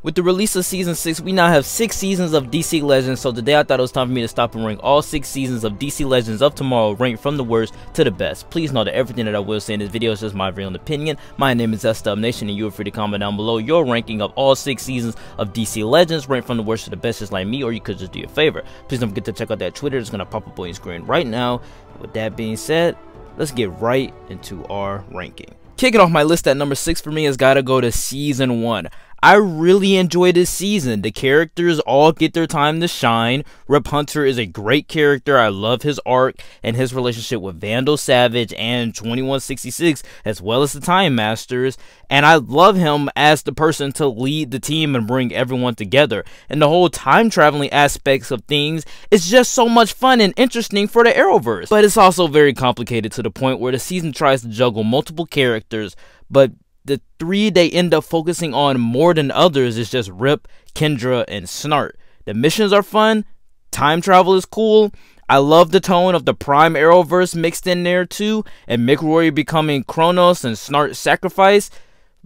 With the release of Season 6, we now have 6 seasons of DC Legends, so today I thought it was time for me to stop and rank all 6 seasons of DC Legends of tomorrow, ranked from the worst to the best. Please know that everything that I will say in this video is just my very own opinion. My name is SDubNation, and you are free to comment down below your ranking of all 6 seasons of DC Legends, ranked from the worst to the best, just like me, or you could just do your favor. Please don't forget to check out that Twitter. It's going to pop up on your screen right now. With that being said, let's get right into our ranking. Kicking off my list at number 6 for me has got to go to Season 1. I really enjoy this season. The characters all get their time to shine. Rip Hunter is a great character. I love his arc and his relationship with Vandal Savage and 2166, as well as the Time Masters. And I love him as the person to lead the team and bring everyone together. And the whole time traveling aspects of things is just so much fun and interesting for the Arrowverse. But it's also very complicated to the point where the season tries to juggle multiple characters, but the 3 they end up focusing on more than others is just Rip, Kendra, and Snart. The missions are fun, time travel is cool, I love the tone of the Prime Arrowverse mixed in there too, and Mick Rory becoming Kronos and Snart's sacrifice.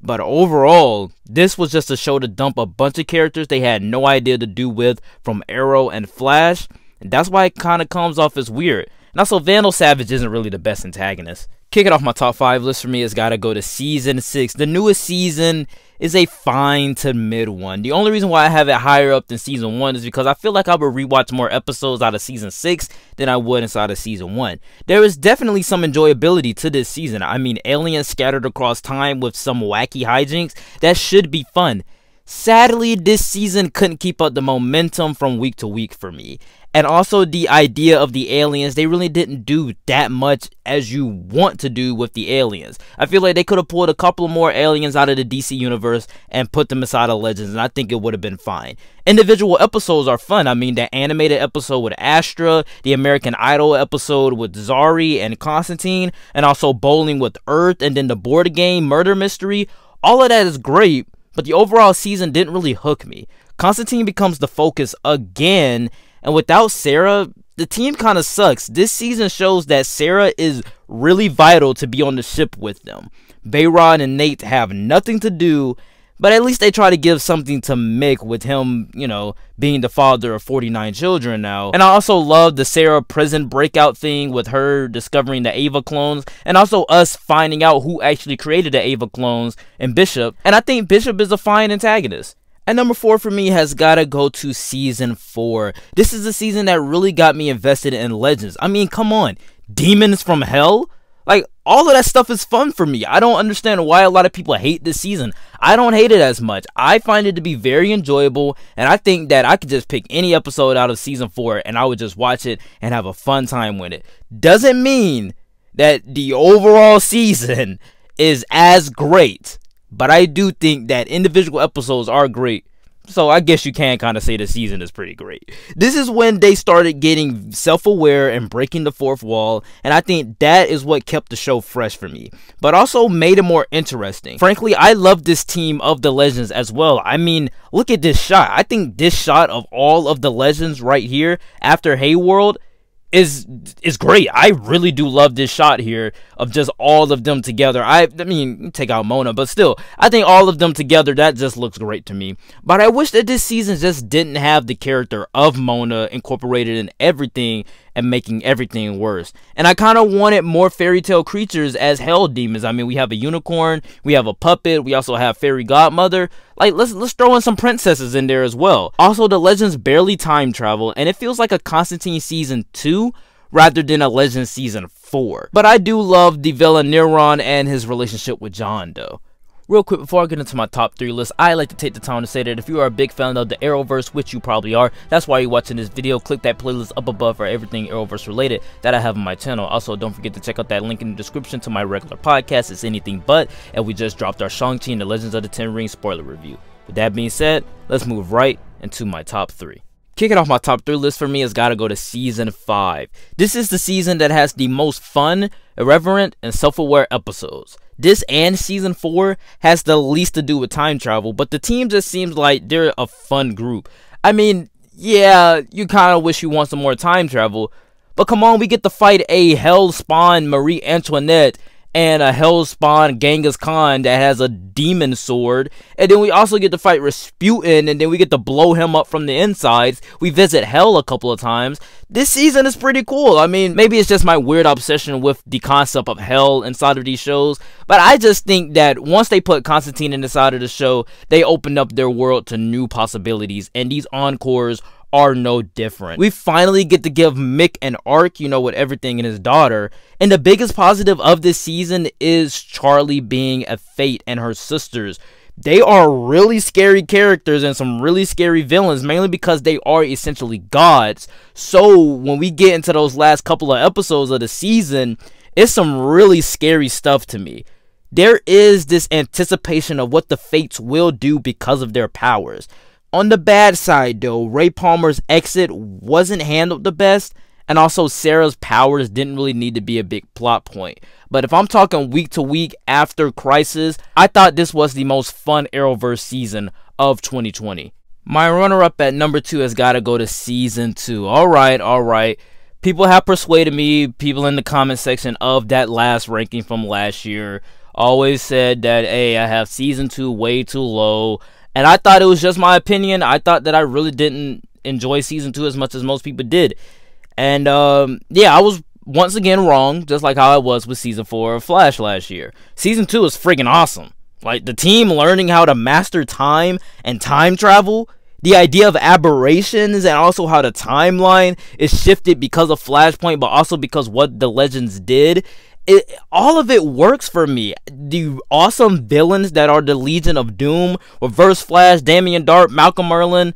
But overall, this was just a show to dump a bunch of characters they had no idea to do with from Arrow and Flash, and that's why it kind of comes off as weird. And also, Vandal Savage isn't really the best antagonist. Kicking off my top 5 list for me has got to go to Season 6. The newest season is a fine to mid one. The only reason why I have it higher up than Season 1 is because I feel like I would rewatch more episodes out of Season 6 than I would inside of Season 1. There is definitely some enjoyability to this season. I mean, aliens scattered across time with some wacky hijinks. That should be fun. Sadly, this season couldn't keep up the momentum from week to week for me. And also the idea of the aliens, they really didn't do that much as you want to do with the aliens. I feel like they could have pulled a couple more aliens out of the DC universe and put them inside of Legends, and I think it would have been fine. Individual episodes are fun. I mean, the animated episode with Astra, the American Idol episode with Zari and Constantine, and also Bowling with Earth, and then the board game Murder Mystery. All of that is great, but the overall season didn't really hook me. Constantine becomes the focus again, and without Sarah, the team kind of sucks. This season shows that Sarah is really vital to be on the ship with them. Bayrod and Nate have nothing to do, but at least they try to give something to Mick with him, you know, being the father of 49 children now. And I also love the Sarah prison breakout thing with her discovering the Ava clones, and also us finding out who actually created the Ava clones and Bishop. And I think Bishop is a fine antagonist. And number 4 for me has got to go to Season 4. This is the season that really got me invested in Legends. I mean, come on. Demons from Hell? Like, all of that stuff is fun for me. I don't understand why a lot of people hate this season. I don't hate it as much. I find it to be very enjoyable, and I think that I could just pick any episode out of Season 4 and I would just watch it and have a fun time with it. Doesn't mean that the overall season is as great, but I do think that individual episodes are great. So I guess you can kind of say the season is pretty great. This is when they started getting self-aware and breaking the fourth wall, and I think that is what kept the show fresh for me, but also made it more interesting. Frankly, I love this team of the Legends as well. I mean, look at this shot. I think this shot of all of the Legends right here after Hayworld is great. I really do love this shot here of just all of them together. I mean, take out Mona, but still, I think all of them together, that just looks great to me. But I wish that this season just didn't have the character of Mona incorporated in everything and making everything worse. And I kind of wanted more fairy tale creatures as hell demons. I mean, we have a unicorn, we have a puppet, we also have fairy godmother. Like, let's throw in some princesses in there as well. Also, the Legends barely time travel, and it feels like a Constantine Season 2 rather than a Legends Season 4. But I do love the villain Neron and his relationship with John, though. Real quick, before I get into my top 3 list, I like to take the time to say that if you are a big fan of the Arrowverse, which you probably are, that's why you're watching this video, click that playlist up above for everything Arrowverse related that I have on my channel. Also, don't forget to check out that link in the description to my regular podcast, It's Anything But, and we just dropped our Shang-Chi and the Legends of the Ten Rings spoiler review. With that being said, let's move right into my top 3. Kicking off my top 3 list for me has got to go to Season 5. This is the season that has the most fun, irreverent, and self-aware episodes. This and Season 4 has the least to do with time travel, but the team just seems like they're a fun group. I mean, yeah, you kind of wish you want some more time travel, but come on, we get to fight a hell-spawned Marie Antoinette and a Hellspawn Genghis Khan that has a demon sword. And then we also get to fight Rasputin, and then we get to blow him up from the insides. We visit Hell a couple of times. This season is pretty cool. I mean, maybe it's just my weird obsession with the concept of hell inside of these shows, but I just think that once they put Constantine inside of the show, they opened up their world to new possibilities, and these encores are no different. We finally get to give Mick an arc, you know, with everything and his daughter. And the biggest positive of this season is Charlie being a Fate and her sisters. They are really scary characters and some really scary villains, mainly because they are essentially gods. So when we get into those last couple of episodes of the season, it's some really scary stuff to me. There is this anticipation of what the Fates will do because of their powers. On the bad side though, Ray Palmer's exit wasn't handled the best, and also Sarah's powers didn't really need to be a big plot point. But if I'm talking week to week after Crisis, I thought this was the most fun Arrowverse season of 2020. My runner-up at number 2 has got to go to Season 2. Alright. People have persuaded me, people in the comment section of that last ranking from last year, always said that, hey, I have Season 2 way too low. And I thought it was just my opinion. I thought that I really didn't enjoy Season 2 as much as most people did. And, yeah, I was once again wrong, just like how I was with Season 4 of Flash last year. Season 2 is freaking awesome. Like, the team learning how to master time and time travel, the idea of aberrations, and also how the timeline is shifted because of Flashpoint, but also because what the Legends did. All of it works for me. The awesome villains that are the Legion of Doom, Reverse Flash, Damien Darhk, Malcolm Merlyn,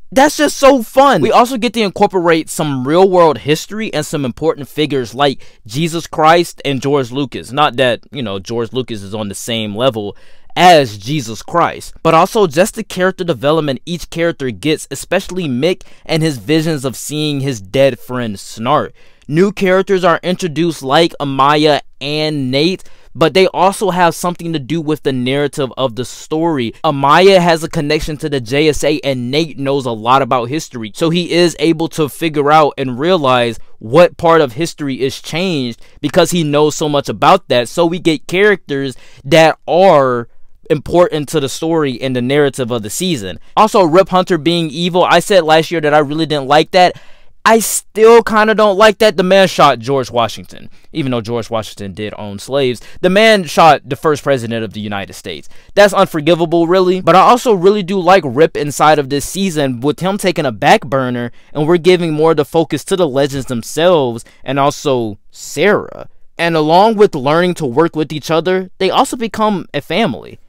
that's just so fun. We also get to incorporate some real world history and some important figures like Jesus Christ and George Lucas. Not that, you know, George Lucas is on the same level as Jesus Christ, but also just the character development each character gets, especially Mick and his visions of seeing his dead friend Snart. New characters are introduced like Amaya and Nate, but they also have something to do with the narrative of the story. Amaya has a connection to the JSA, and Nate knows a lot about history, so he is able to figure out and realize what part of history is changed because he knows so much about that. So we get characters that are important to the story and the narrative of the season. Also, Rip Hunter being evil, I said last year that I really didn't like that. I still kind of don't like that. The man shot George Washington. Even though George Washington did own slaves, the man shot the first president of the United States. That's unforgivable, really. But I also really do like Rip inside of this season, with him taking a back burner, and we're giving more of the focus to the Legends themselves, and also Sarah. And along with learning to work with each other, they also become a family.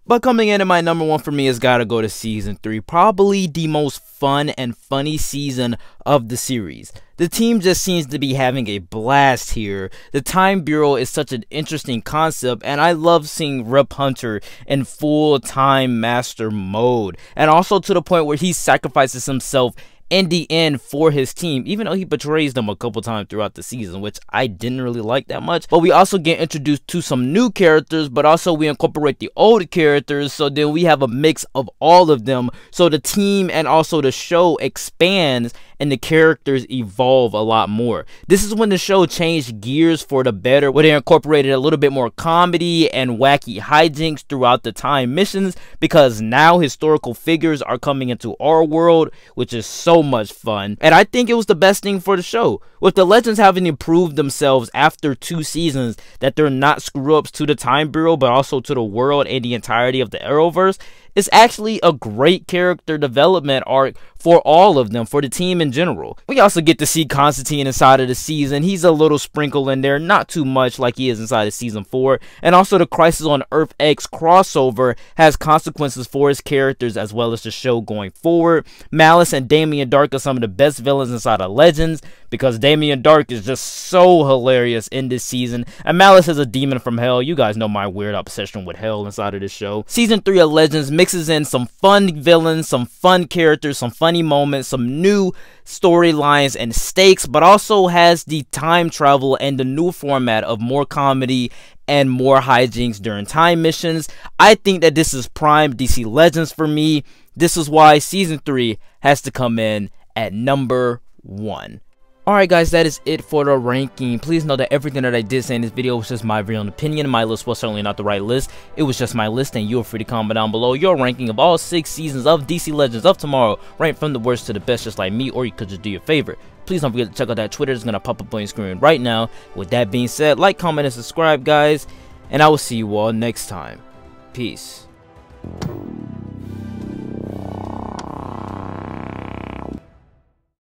But coming in at my number 1 for me has got to go to Season 3. Probably the most fun and funny season of the series. The team just seems to be having a blast here. The Time Bureau is such an interesting concept, and I love seeing Rip Hunter in full Time Master mode. And also to the point where he sacrifices himself in the end for his team, even though he betrays them a couple times throughout the season, which I didn't really like that much. But we also get introduced to some new characters, but also we incorporate the old characters, so then we have a mix of all of them, so the team and also the show expands and the characters evolve a lot more. This is when the show changed gears for the better, where they incorporated a little bit more comedy and wacky hijinks throughout the time missions, because now historical figures are coming into our world, which is so much fun. And I think it was the best thing for the show, with the Legends having improved themselves after 2 seasons, that they're not screw-ups to the Time Bureau, but also to the world and the entirety of the Arrowverse. It's actually a great character development arc for all of them, for the team in general. We also get to see Constantine inside of the season. He's a little sprinkle in there, not too much like he is inside of Season 4. And also the Crisis on Earth X crossover has consequences for his characters as well as the show going forward. Malice and Damien Darhk are some of the best villains inside of Legends, because Damien Darhk is just so hilarious in this season. And Malice is a demon from hell. You guys know my weird obsession with hell inside of this show. Season 3 of Legends mixes in some fun villains, some fun characters, some funny moments, some new storylines and stakes, but also has the time travel and the new format of more comedy and more hijinks during time missions. I think that this is prime DC Legends for me. This is why Season 3 has to come in at number 1. Alright guys, that is it for the ranking. Please know that everything that I did say in this video was just my very own opinion. My list was certainly not the right list. It was just my list, and you're free to comment down below your ranking of all 6 seasons of DC Legends of Tomorrow, ranked from the worst to the best, just like me, or you could just do your favorite. Please don't forget to check out that Twitter. It's going to pop up on your screen right now. With that being said, like, comment, and subscribe, guys, and I will see you all next time. Peace.